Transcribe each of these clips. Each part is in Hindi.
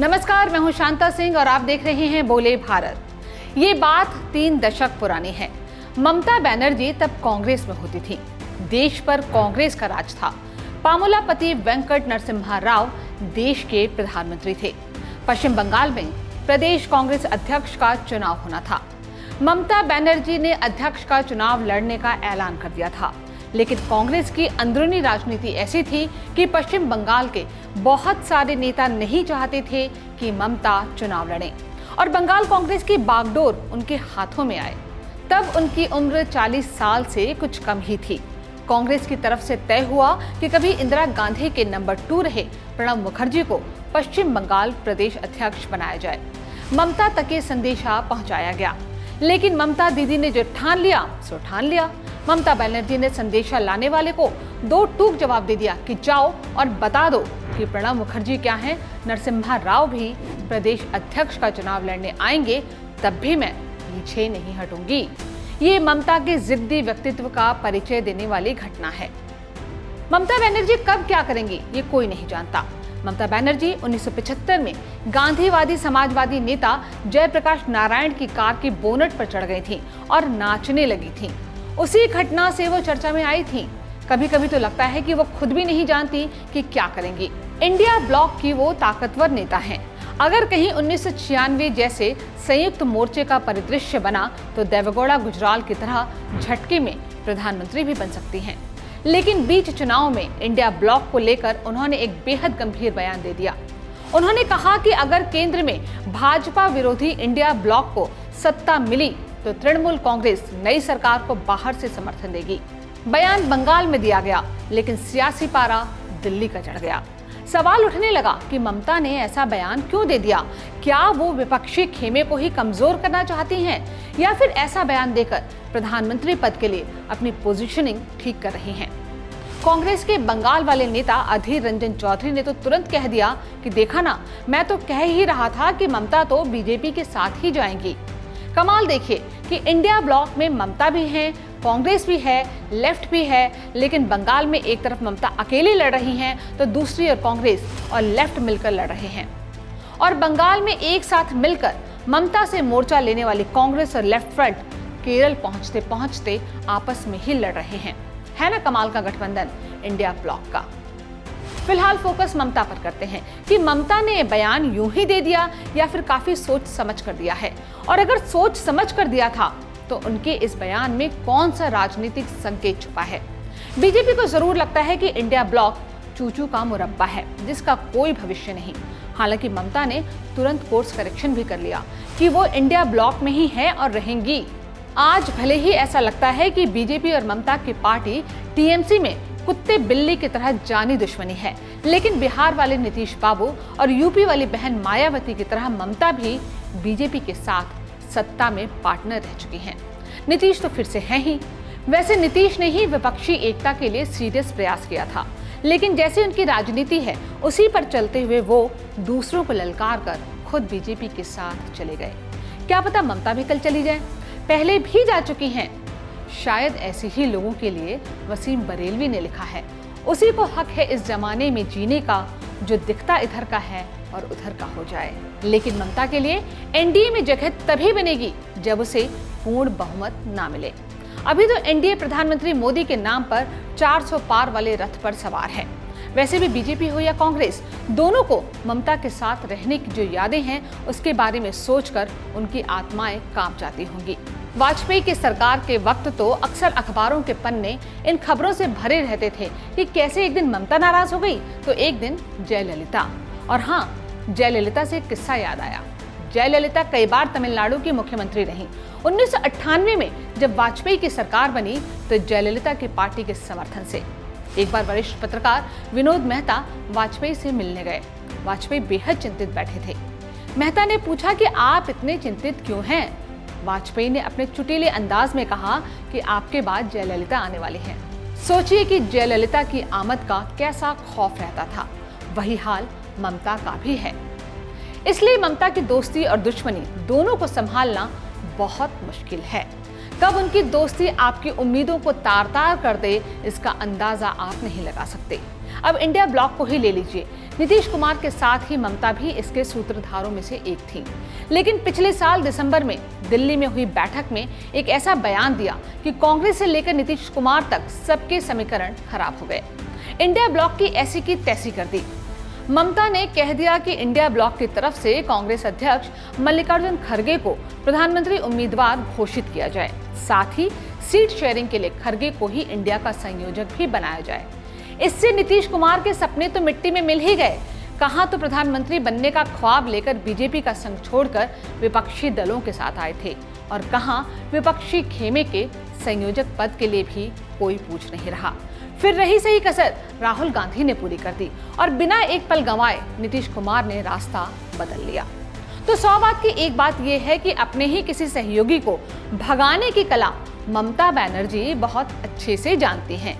नमस्कार, मैं हूं शांता सिंह और आप देख रहे हैं बोले भारत। ये बात 3 दशक पुरानी है। ममता बनर्जी तब कांग्रेस में होती थी। देश पर कांग्रेस का राज था। पामुलापति वेंकट नरसिम्हा राव देश के प्रधानमंत्री थे। पश्चिम बंगाल में प्रदेश कांग्रेस अध्यक्ष का चुनाव होना था। ममता बनर्जी ने अध्यक्ष का चुनाव लड़ने का ऐलान कर दिया था, लेकिन कांग्रेस की अंदरूनी राजनीति ऐसी थी कि पश्चिम बंगाल के बहुत सारे नेता नहीं चाहते थे कि ममता चुनाव लड़ें और बंगाल कांग्रेस की बागडोर उनके हाथों में आए। तब उनकी उम्र 40 साल से कुछ कम ही थी। कांग्रेस की तरफ से तय हुआ कि कभी इंदिरा गांधी के नंबर 2 रहे प्रणब मुखर्जी को पश्चिम बंगाल प्रदेश अध्यक्ष बनाया जाए। ममता तक ये संदेशा पहुंचाया गया, लेकिन ममता दीदी ने जो ठान लिया सो ठान लिया। ममता बनर्जी ने संदेशा लाने वाले को 2 टूक जवाब दे दिया कि जाओ और बता दो कि प्रणब मुखर्जी क्या हैं, नरसिम्हा राव भी प्रदेश अध्यक्ष का चुनाव लड़ने आएंगे, तब भी मैं पीछे नहीं हटूंगी। ये ममता के जिद्दी व्यक्तित्व का परिचय देने वाली घटना है। ममता बनर्जी कब क्या करेंगी ये कोई नहीं जानता। ममता बनर्जी 1975 में गांधीवादी समाजवादी नेता जयप्रकाश नारायण की कार की बोनट पर चढ़ गई थी और नाचने लगी थी। उसी घटना से वो चर्चा में आई थी। कभी कभी तो लगता है कि वो खुद भी नहीं जानती कि क्या करेंगी। इंडिया ब्लॉक की वो ताकतवर नेता हैं। अगर कहीं 1996 जैसे संयुक्त मोर्चे का परिदृश्य बना तो देवेगौड़ा गुजराल की तरह झटके में प्रधानमंत्री भी बन सकती हैं। लेकिन बीच चुनाव में इंडिया ब्लॉक को लेकर उन्होंने एक बेहद गंभीर बयान दे दिया। उन्होंने कहा कि अगर केंद्र में भाजपा विरोधी इंडिया ब्लॉक को सत्ता मिली तो तृणमूल कांग्रेस नई सरकार को बाहर से समर्थन देगी। बयान बंगाल में दिया गया, लेकिन सियासी पारा दिल्ली का चढ़ गया। सवाल उठने लगा कि ममता ने ऐसा बयान क्यों दे दिया। क्या वो विपक्षी खेमे को ही कमजोर करना चाहती हैं या फिर ऐसा बयान देकर प्रधानमंत्री पद के लिए अपनी पोजीशनिंग ठीक कर रही हैं। कांग्रेस के बंगाल वाले नेता अधीर रंजन चौधरी ने तो तुरंत कह दिया कि देखा ना, मैं तो कह ही रहा था कि ममता तो बीजेपी के साथ ही जाएंगी। कमाल देखिए कि इंडिया ब्लॉक में ममता भी है, कांग्रेस भी है, लेफ्ट भी है, लेकिन बंगाल में एक तरफ ममता अकेली लड़ रही हैं तो दूसरी ओर कांग्रेस और लेफ्ट मिलकर लड़ रहे हैं। और बंगाल में एक साथ मिलकर ममता से मोर्चा लेने वाली कांग्रेस और लेफ्ट फ्रंट केरल पहुंचते पहुंचते आपस में ही लड़ रहे हैं। है ना कमाल का गठबंधन इंडिया ब्लॉक का। फिलहाल फोकस ममता पर करते हैं कि ममता ने बयान यूं ही दे दिया या फिर काफी सोच समझ कर दिया है, और अगर सोच समझ कर दिया था तो उनके इस बयान में कौन सा राजनीतिक संकेत छुपा है। बीजेपी को जरूर लगता है कि इंडिया ब्लॉक चूचू का मुरब्बा है जिसका कोई भविष्य नहीं। हालांकि ममता ने तुरंत कोर्स करेक्शन भी कर लिया कि वो इंडिया ब्लॉक में ही है और रहेंगी। आज भले ही ऐसा लगता है कि बीजेपी और ममता की पार्टी टीएमसी में कुत्ते बिल्ली की तरह जानी दुश्मनी है, लेकिन बिहार वाले नीतीश बाबू और यूपी वाली बहन मायावती की तरह ममता भी बीजेपी के साथ सत्ता में पार्टनर रह चुकी हैं। नीतीश तो फिर से हैं ही। वैसे नीतीश ने ही विपक्षी एकता के लिए सीरियस प्रयास किया था, लेकिन जैसे उनकी राजनीति है उसी पर चलते हुए वो दूसरों को ललकार कर खुद बीजेपी के साथ चले गए। क्या पता ममता भी कल चली जाए, पहले भी जा चुकी हैं। शायद ऐसे ही लोगों के लिए वसीम बरेलवी ने लिखा है, उसी को हक है इस जमाने में जीने का जो दिखता इधर का है और उधर का हो जाए। लेकिन ममता के लिए एनडीए में जगह तभी बनेगी जब उसे पूर्ण बहुमत ना मिले। अभी तो एनडीए प्रधानमंत्री मोदी के नाम पर 400 पार वाले रथ पर सवार है। वैसे भी बीजेपी हो या कांग्रेस, दोनों को ममता के साथ रहने की जो यादें हैं उसके बारे में सोचकर उनकी आत्माएं कांप जाती होंगी। वाजपेयी की सरकार के वक्त तो अक्सर अखबारों के पन्ने इन खबरों से भरे रहते थे कि कैसे एक दिन ममता नाराज हो गई तो एक दिन जयललिता। और हाँ, जयललिता से एक किस्सा याद आया। जयललिता कई बार तमिलनाडु की मुख्यमंत्री रहीं। 1998 में जब वाजपेयी की सरकार बनी तो जयललिता की पार्टी के समर्थन से एक बार वरिष्ठ पत्रकार विनोद मेहता वाजपेयी से मिलने गए। वाजपेयी बेहद चिंतित बैठे थे। मेहता ने पूछा कि आप इतने चिंतित क्यों हैं? वाजपेयी ने अपने चुटीले अंदाज में कहा कि आपके बाद जयललिता आने वाली हैं। सोचिए कि जयललिता की आमद का कैसा खौफ रहता था। वही हाल ममता का भी है। इसलिए ममता की दोस्ती और दुश्मनी दोनों को संभालना बहुत मुश्किल है। कब उनकी दोस्ती आपकी उम्मीदों को तार तार कर दे, इसका अंदाजा आप नहीं लगा सकते। अब इंडिया ब्लॉक को ही ले लीजिए, नीतीश कुमार के साथ ही ममता भी इसके सूत्रधारों में से एक थी। लेकिन पिछले साल दिसंबर में दिल्ली में हुई बैठक में एक ऐसा बयान दिया कि कांग्रेस से लेकर नीतीश कुमार तक सबके समीकरण खराब हो गए। इंडिया ब्लॉक की ऐसी की तैसी कर दी। ममता ने कह दिया कि इंडिया ब्लॉक की तरफ से कांग्रेस अध्यक्ष मल्लिकार्जुन खड़गे को प्रधानमंत्री उम्मीदवार घोषित किया जाए, साथ ही सीट शेयरिंग के लिए खड़गे को ही इंडिया का संयोजक भी बनाया जाए। इससे नीतीश कुमार के सपने तो मिट्टी में मिल ही गए। कहां तो प्रधानमंत्री बनने का ख्वाब लेकर बीजेपी का संग छोड़कर विपक्षी दलों के साथ आए थे, और कहां विपक्षी खेमे के संयोजक पद के लिए भी कोई पूछ नहीं रहा। फिर रही सही कसर राहुल गांधी ने पूरी कर दी और बिना एक पल गंवाए नीतीश कुमार ने रास्ता बदल लिया। तो 100 बात की एक बात यह है कि अपने ही किसी सहयोगी को भगाने की कला ममता बनर्जी बहुत अच्छे से जानती हैं।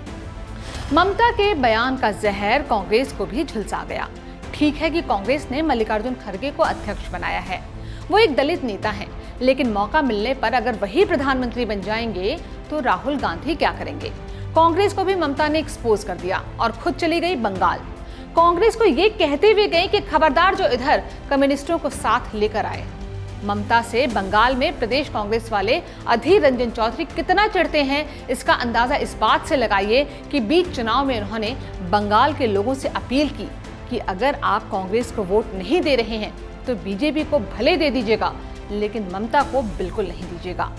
ममता के बयान का जहर कांग्रेस को भी झुलसा गया। ठीक है कि कांग्रेस ने मल्लिकार्जुन खड़गे को अध्यक्ष बनाया है, वो एक दलित नेता है, लेकिन मौका मिलने पर अगर वही प्रधानमंत्री बन जाएंगे तो राहुल गांधी क्या करेंगे। कांग्रेस को भी ममता ने एक्सपोज कर दिया और खुद चली गई बंगाल। कांग्रेस को ये कहते हुए गई कि खबरदार जो इधर कम्युनिस्टों को साथ लेकर आए। ममता से बंगाल में प्रदेश कांग्रेस वाले अधीर रंजन चौधरी कितना चिढ़ते हैं, इसका अंदाजा इस बात से लगाइए कि बीच चुनाव में उन्होंने बंगाल के लोगों से अपील की कि अगर आप कांग्रेस को वोट नहीं दे रहे हैं तो बीजेपी को भले दे दीजिएगा, लेकिन ममता को बिल्कुल नहीं दीजिएगा।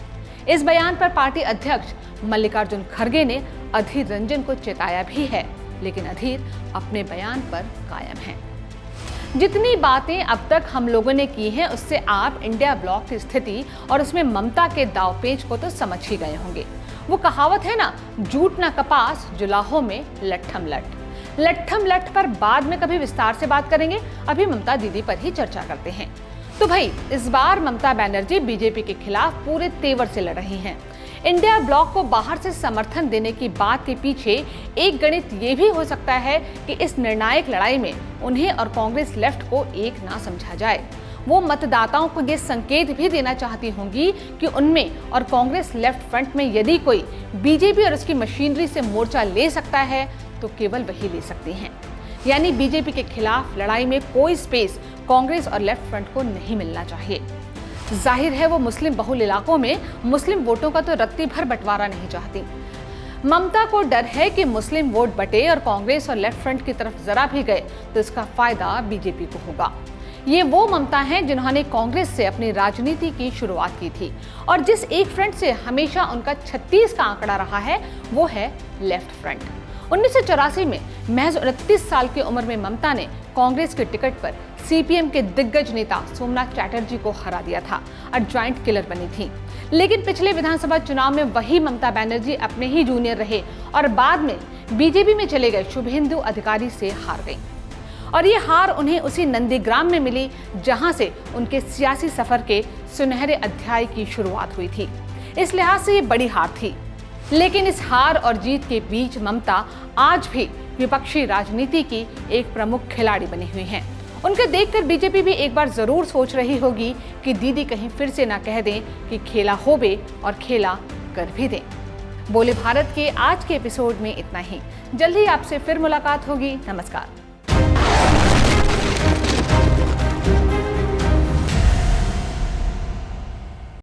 इस बयान पर पार्टी अध्यक्ष मल्लिकार्जुन खड़गे ने अधीर रंजन को चेताया भी है, लेकिन अधीर अपने बयान पर कायम हैं। जितनी बातें अब तक हम लोगों ने की हैं, उससे आप इंडिया ब्लॉक की स्थिति और उसमें ममता के दावपेच को तो समझ ही गए होंगे। वो कहावत है ना, जूट ना कपास जुलाहों में लट्ठम लट। लट्ठम लट पर बाद में कभी विस्तार से बात करेंगे, अभी ममता दीदी पर ही चर्चा करते हैं। तो भाई, इस बार ममता बनर्जी बीजेपी के खिलाफ पूरे तेवर से लड़ रही हैं। इंडिया ब्लॉक को बाहर से समर्थन देने की बात के पीछे एक गणित ये भी हो सकता है कि इस निर्णायक लड़ाई में उन्हें और कांग्रेस लेफ्ट को एक ना समझा जाए। वो मतदाताओं को ये संकेत भी देना चाहती होंगी कि उनमें और कांग्रेस लेफ्ट फ्रंट में यदि कोई बीजेपी और उसकी मशीनरी से मोर्चा ले सकता है तो केवल वही ले सकती हैं। यानी बीजेपी के खिलाफ लड़ाई में कोई स्पेस कांग्रेस और लेफ्ट फ्रंट को नहीं मिलना चाहिए। जाहिर है वो मुस्लिम बहुल इलाकों में मुस्लिम वोटों का तो रत्ती भर बंटवारा नहीं चाहती। ममता को डर है कि मुस्लिम वोट बटे और कांग्रेस और लेफ्ट फ्रंट की तरफ जरा भी गए तो इसका फायदा बीजेपी को होगा। ये वो ममता हैं जिन्होंने कांग्रेस से अपनी राजनीति की शुरुआत की थी, और जिस एक फ्रंट से हमेशा उनका 36 का आंकड़ा रहा है वो है लेफ्ट फ्रंट। 1984 में महज 29 साल की उम्र में ममता ने कांग्रेस के टिकट पर सीपीएम के दिग्गज नेता सोमनाथ चटर्जी को हरा दिया था और ज्वाइंट किलर बनी थी। लेकिन पिछले विधानसभा चुनाव में वही ममता बनर्जी अपने ही जूनियर रहे और बाद में बीजेपी में चले गए शुभेंदु अधिकारी से हार गई। और ये हार उन्हें उसी नंदीग्राम में मिली जहां से उनके सियासी सफर के सुनहरे अध्याय की शुरुआत हुई थी। इस लिहाज से ये बड़ी हार थी। लेकिन इस हार और जीत के बीच ममता आज भी विपक्षी राजनीति की एक प्रमुख खिलाड़ी बनी हुई हैं। उनके देखकर बीजेपी भी एक बार जरूर सोच रही होगी कि दीदी कहीं फिर से ना कह दें कि खेला होबे और खेला कर भी दें। बोले भारत के आज के एपिसोड में इतना ही। जल्द ही आपसे फिर मुलाकात होगी। नमस्कार।